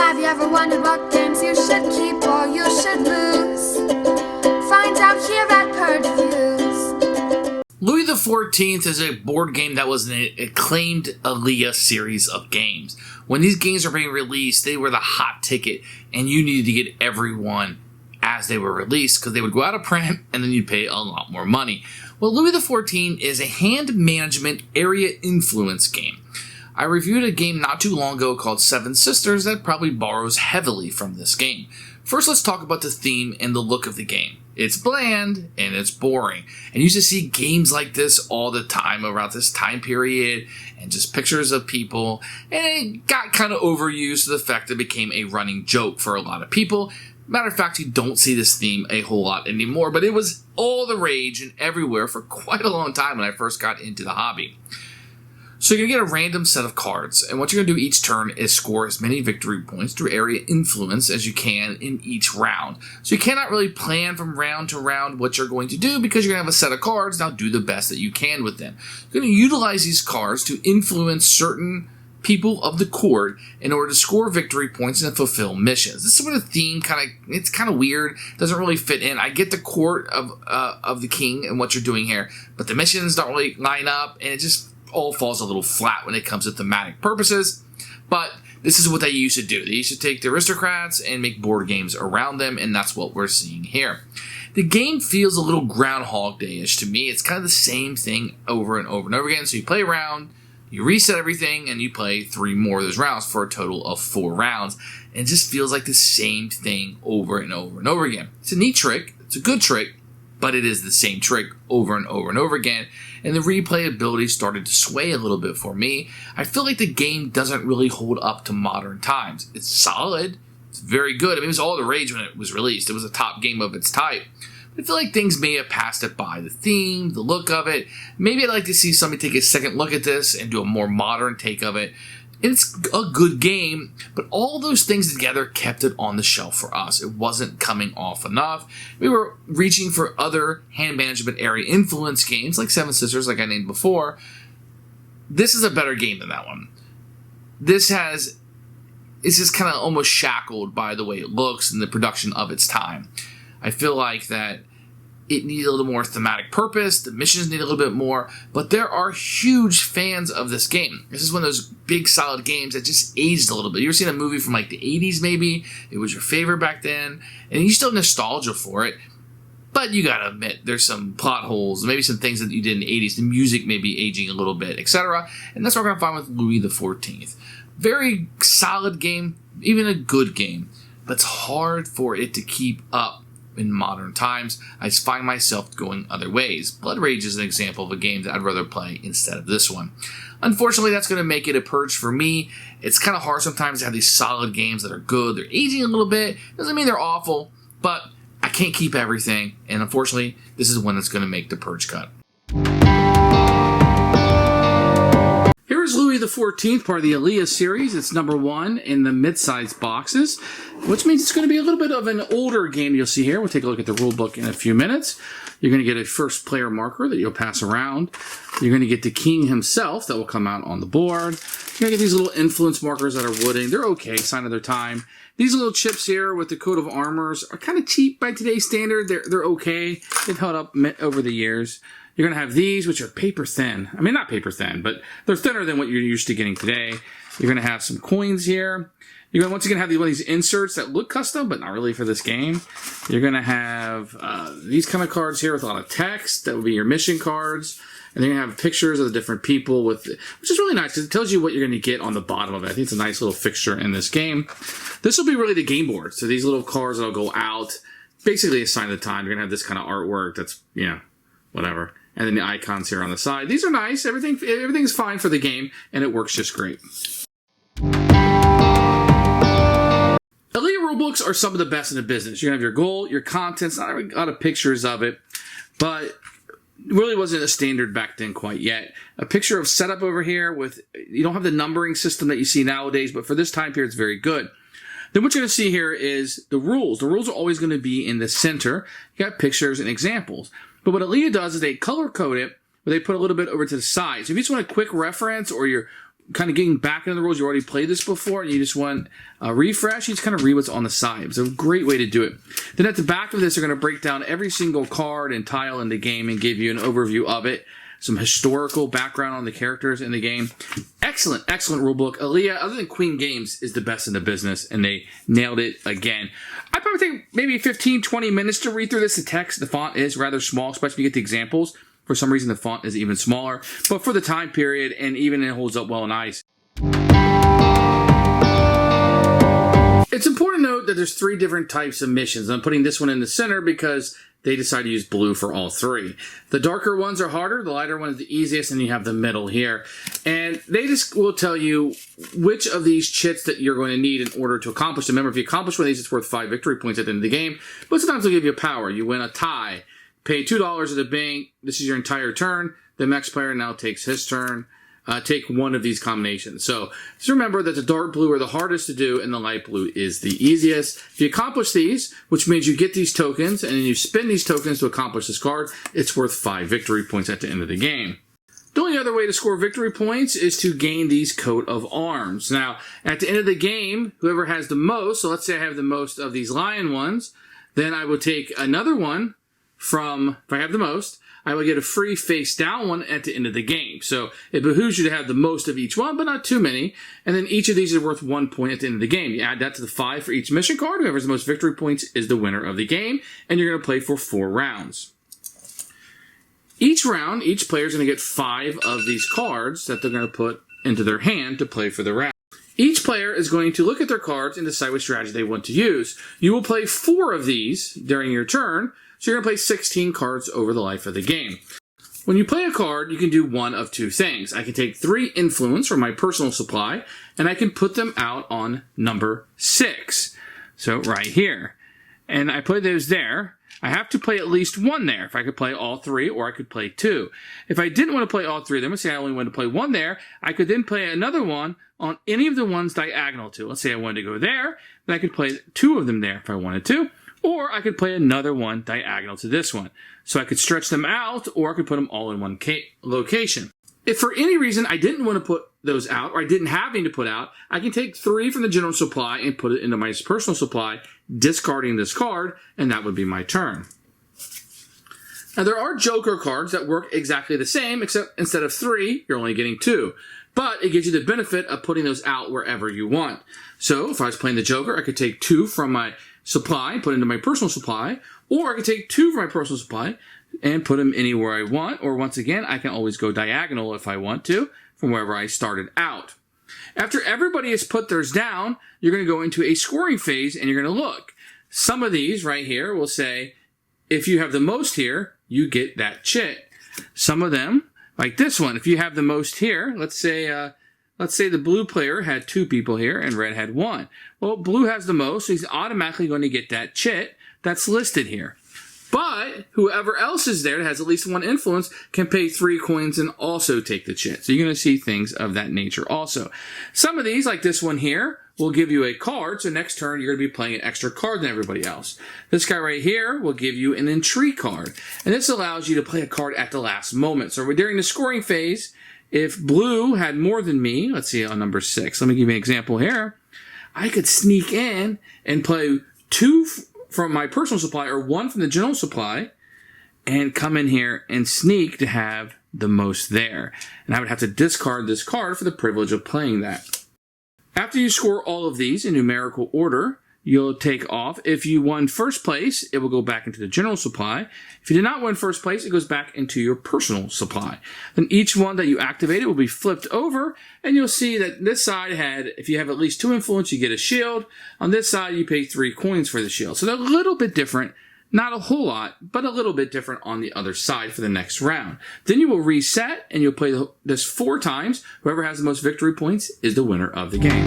Have you ever wondered what games you should keep or you should lose? Find out here at Purge Reviews. Louis XIV is a board game that was an acclaimed Alea series of games. When these games were being released, they were the hot ticket, and you needed to get everyone as they were released because they would go out of print and then you'd pay a lot more money. Well, Louis XIV is a hand management area influence game. I reviewed a game not too long ago called Seven Sisters that probably borrows heavily from this game. First, let's talk about the theme and the look of the game. It's bland and it's boring. And you used to see games like this all the time around this time period and just pictures of people. And it got kind of overused to the fact that it became a running joke for a lot of people. Matter of fact, you don't see this theme a whole lot anymore, but it was all the rage and everywhere for quite a long time when I first got into the hobby. So you're going to get a random set of cards, and what you're going to do each turn is score as many victory points through area influence as you can in each round. So you cannot really plan from round to round what you're going to do because you're going to have a set of cards. Now do the best that you can with them. You're going to utilize these cards to influence certain people of the court in order to score victory points and fulfill missions. This is where the theme it's kind of weird, doesn't really fit in. I get the court of the king and what you're doing here, but the missions don't really line up, and it just all falls a little flat when it comes to thematic purposes. But this is what they used to do. They used to take the aristocrats and make board games around them, and that's what we're seeing here. The game feels a little Groundhog Day-ish to me. It's kind of the same thing over and over and over again. So you play a round, you reset everything, and you play 3 more of those rounds for a total of 4 rounds. And it just feels like the same thing over and over and over again. It's a neat trick. It's a good trick, but it is the same trick over and over and over again. And the replayability started to sway a little bit for me. I feel like the game doesn't really hold up to modern times. It's solid. It's very good. I mean, it was all the rage when it was released. It was a top game of its type. I feel like things may have passed it by. The theme, the look of it. Maybe I'd like to see somebody take a second look at this and do a more modern take of it. It's a good game, but all those things together kept it on the shelf for us. It wasn't coming off enough. We were reaching for other hand management area influence games like Seven Sisters, like I named before. This is a better game than that one. It's just kind of almost shackled by the way it looks and the production of its time. I feel like that it needed a little more thematic purpose. The missions need a little bit more. But there are huge fans of this game. This is one of those big, solid games that just aged a little bit. You ever seen a movie from like the 80s maybe? It was your favorite back then. And you still have nostalgia for it. But you gotta admit, there's some plot holes. Maybe some things that you did in the 80s. The music may be aging a little bit, etc. And that's what we're going to find with Louis XIV. Very solid game. Even a good game. But it's hard for it to keep up. In modern times, I just find myself going other ways. Blood Rage is an example of a game that I'd rather play instead of this one. Unfortunately, that's going to make it a purge for me. It's kind of hard sometimes to have these solid games that are good. They're aging a little bit. Doesn't mean they're awful, but I can't keep everything. And unfortunately, this is one that's going to make the purge cut. Here's Louis XIV, part of the Alea series. It's number 1 in the mid-sized boxes, which means it's going to be a little bit of an older game you'll see here. We'll take a look at the rule book in a few minutes. You're going to get a first player marker that you'll pass around. You're going to get the king himself that will come out on the board. You're going to get these little influence markers that are wooden. They're okay, sign of their time. These little chips here with the coat of armors are kind of cheap by today's standard. They're okay. They've held up over the years. You're going to have these, which are paper thin. I mean, not paper thin, but they're thinner than what you're used to getting today. You're going to have some coins here. You're going to once again have one of these inserts that look custom, but not really for this game. You're going to have these kind of cards here with a lot of text. That would be your mission cards. And then you're going to have pictures of the different people, which is really nice because it tells you what you're going to get on the bottom of it. I think it's a nice little fixture in this game. This will be really the game board. So these little cards that'll go out, basically a sign of the time. You're going to have this kind of artwork that's, whatever. And then the icons here on the side. These are nice. Everything's fine for the game, and it works just great. Alea rulebooks are some of the best in the business. You're going to have your goal, your contents, not a lot of pictures of it, but it really wasn't a standard back then quite yet. A picture of setup over here with, you don't have the numbering system that you see nowadays, but for this time period, it's very good. Then what you're going to see here is the rules. The rules are always going to be in the center. You got pictures and examples. But what Alea does is they color code it, but they put a little bit over to the side. So if you just want a quick reference or you're kind of getting back into the rules, you already played this before, and you just want a refresh, you just kind of read what's on the side. It's a great way to do it. Then at the back of this, they're going to break down every single card and tile in the game and give you an overview of it. Some historical background on the characters in the game. Excellent, excellent rulebook. Alea, other than Queen Games, is the best in the business, and they nailed it again. I probably take maybe 15, 20 minutes to read through this. The text, the font is rather small, especially if you get the examples. For some reason, the font is even smaller. But for the time period, and even it holds up well and nice. It's important to note that there's 3 different types of missions. I'm putting this one in the center because they decide to use blue for all 3. The darker ones are harder, the lighter one is the easiest, and you have the middle here. And they just will tell you which of these chits that you're going to need in order to accomplish them. Remember, if you accomplish one of these, it's worth 5 victory points at the end of the game. But sometimes they'll give you a power. You win a tie. Pay $2 at the bank. This is your entire turn. The next player now takes his turn. Take one of these combinations. So just remember that the dark blue are the hardest to do and the light blue is the easiest. If you accomplish these, which means you get these tokens and then you spend these tokens to accomplish this card, it's worth 5 victory points at the end of the game. The only other way to score victory points is to gain these coat of arms. Now, at the end of the game, whoever has the most, so let's say I have the most of these lion ones, then I will take another one from, if I have the most, I will get a free face down one at the end of the game. So it behooves you to have the most of each one, but not too many. And then each of these is worth 1 point at the end of the game. You add that to the 5 for each mission card. Whoever has the most victory points is the winner of the game. And you're going to play for 4 rounds. Each round, each player is going to get 5 of these cards that they're going to put into their hand to play for the round. Each player is going to look at their cards and decide which strategy they want to use. You will play 4 of these during your turn. So you're going to play 16 cards over the life of the game. When you play a card, you can do one of 2 things. I can take 3 influence from my personal supply, and I can put them out on number 6. So right here. And I put those there. I have to play at least 1 there. If I could play all 3, or I could play 2. If I didn't want to play all 3 of them, let's say I only wanted to play 1 there, I could then play another one on any of the ones diagonal to. Let's say I wanted to go there, then I could play 2 of them there if I wanted to. Or I could play another one diagonal to this one. So I could stretch them out, or I could put them all in one location. If for any reason I didn't want to put those out, or I didn't have any to put out, I can take 3 from the general supply and put it into my personal supply, discarding this card, and that would be my turn. Now there are Joker cards that work exactly the same, except instead of 3, you're only getting 2. But it gives you the benefit of putting those out wherever you want. So if I was playing the Joker, I could take 2 from my supply, put into my personal supply, or I could take 2 from my personal supply and put them anywhere I want, or once again, I can always go diagonal if I want to, from wherever I started out. After everybody has put theirs down, you're going to go into a scoring phase and you're going to look. Some of these right here will say, if you have the most here, you get that chit. Some of them, like this one, if you have the most here, let's say the blue player had 2 people here and red had 1. Well, blue has the most, so he's automatically going to get that chit that's listed here. But whoever else is there that has at least 1 influence can pay 3 coins and also take the chit. So you're going to see things of that nature also. Some of these, like this one here, will give you a card. So next turn, you're going to be playing an extra card than everybody else. This guy right here will give you an intrigue card. And this allows you to play a card at the last moment. So during the scoring phase, if blue had more than me, let's see on number 6. Let me give you an example here. I could sneak in and play 2 from my personal supply or 1 from the general supply and come in here and sneak to have the most there. And I would have to discard this card for the privilege of playing that. After you score all of these in numerical order, you'll take off. If you won first place, it will go back into the general supply. If you did not win first place, it goes back into your personal supply. Then each one that you activated will be flipped over, and you'll see that this side had, if you have at least 2 influence, you get a shield. On this side, you pay 3 coins for the shield. So they're a little bit different. Not a whole lot, but a little bit different on the other side for the next round. Then you will reset, and you'll play this 4 times. Whoever has the most victory points is the winner of the game.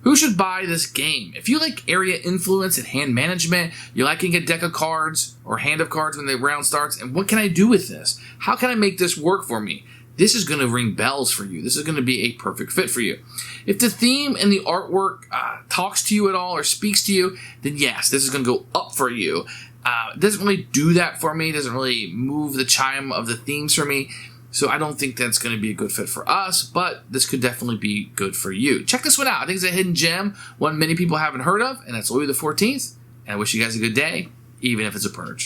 Who should buy this game? If you like area influence and hand management, you're liking a deck of cards or hand of cards when the round starts, and what can I do with this? How can I make this work for me? This is going to ring bells for you. This is going to be a perfect fit for you. If the theme and the artwork talks to you at all or speaks to you, then yes, this is going to go up for you. It doesn't really do that for me. It doesn't really move the chime of the themes for me. So I don't think that's going to be a good fit for us, but this could definitely be good for you. Check this one out. I think it's a hidden gem, one many people haven't heard of, and that's Louis XIV. And I wish you guys a good day, even if it's a purge.